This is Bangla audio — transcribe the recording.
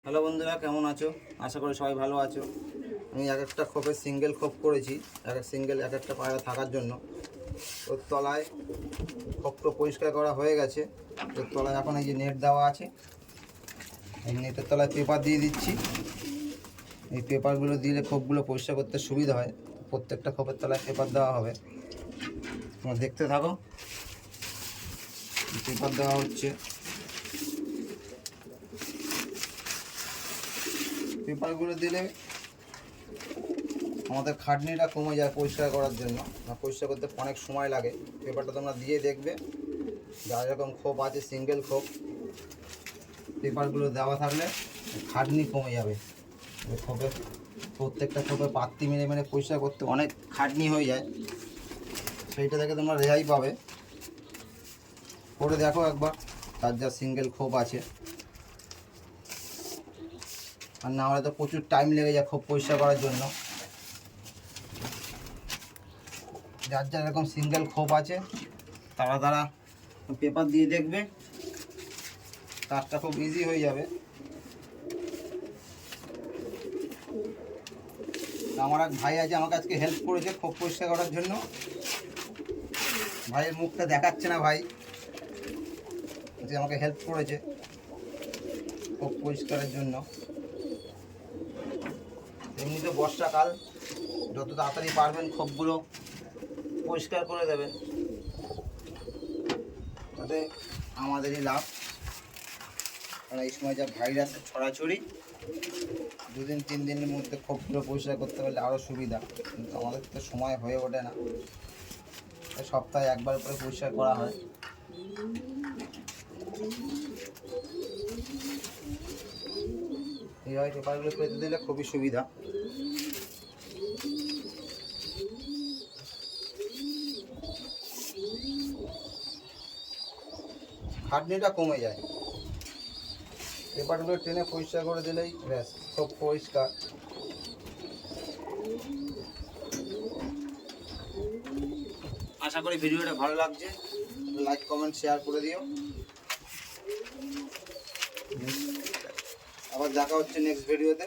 হ্যালো বন্ধুরা, কেমন আছো? আশা করি সবাই ভালো আছো। আমি এক একটা খোপের সিঙ্গেল খোপ করেছি, এক একটা পায়রা থাকার জন্য। ওর তলায় খোপটা পরিষ্কার করা হয়ে গেছে। ওর তলায় এখন এই যে নেট দেওয়া আছে, এই নেটের তলায় পেপার দিয়ে দিচ্ছি। এই পেপারগুলো দিলে খোপগুলো পরিষ্কার করতে সুবিধা হয়। প্রত্যেকটা খোপের তলায় পেপার দেওয়া হবে, তোমরা দেখতে থাকো। পেপার দেওয়া হচ্ছে। পেপারগুলো দিলে আমাদের খাটনিটা কমে যায় পরিষ্কার করার জন্য। পরিষ্কার করতে অনেক সময় লাগে। পেপারটা তোমরা দিয়ে দেখবে, যা যেরকম খোপ আছে সিঙ্গেল খোপ, পেপারগুলো দেওয়া থাকলে খাটনি কমে যাবে। খোপে প্রত্যেকটা খোপে পাত্তি মেরে মেরে পরিষ্কার করতে অনেক খাটনি হয়ে যায়, সেইটা থেকে তোমরা রেহাই পাবে। করে দেখো একবার, তার যা সিঙ্গেল খোপ আছে। আর না হলে তো প্রচুর টাইম লেগে যায় খোপ পরিষ্কার করার জন্য। যার যার এরকম সিঙ্গেল খোপ আছে তারা পেপার দিয়ে দেখবে, কাজটা খুব ইজি হয়ে যাবে। আমার এক ভাই আছে, আমাকে আজকে হেল্প করেছে খোপ পরিষ্কার করার জন্য। ভাইয়ের মুখটা দেখাচ্ছে না, ভাই যে আমাকে হেল্প করেছে খোপ পরিষ্কারের জন্য। এমনিতে বর্ষাকাল, যত তাড়াতাড়ি পারবেন খোপগুলো পরিষ্কার করে দেবেন, তাতে আমাদেরই লাভ। কারণ এই সময় যা ভাইরাসের ছড়াছড়ি, 2-3 দিনের মধ্যে খোপগুলো পরিষ্কার করতে পারলে আরও সুবিধা। কিন্তু আমাদের তো সময় হয়ে ওঠে না, সপ্তাহে একবার করে পরিষ্কার করা হয়। এইভাবে পেপারগুলো পেতে দিলে খুবই সুবিধা। খাটনিটা কমে যায়। পেপারগুলো টেনে পরিষ্কার করে দিলেই ব্যাস, সব পরিষ্কার। আশা করি ভিডিওটা ভালো লাগছে, লাইক কমেন্ট শেয়ার করে দিও। আবার দেখা হচ্ছে নেক্সট ভিডিওতে।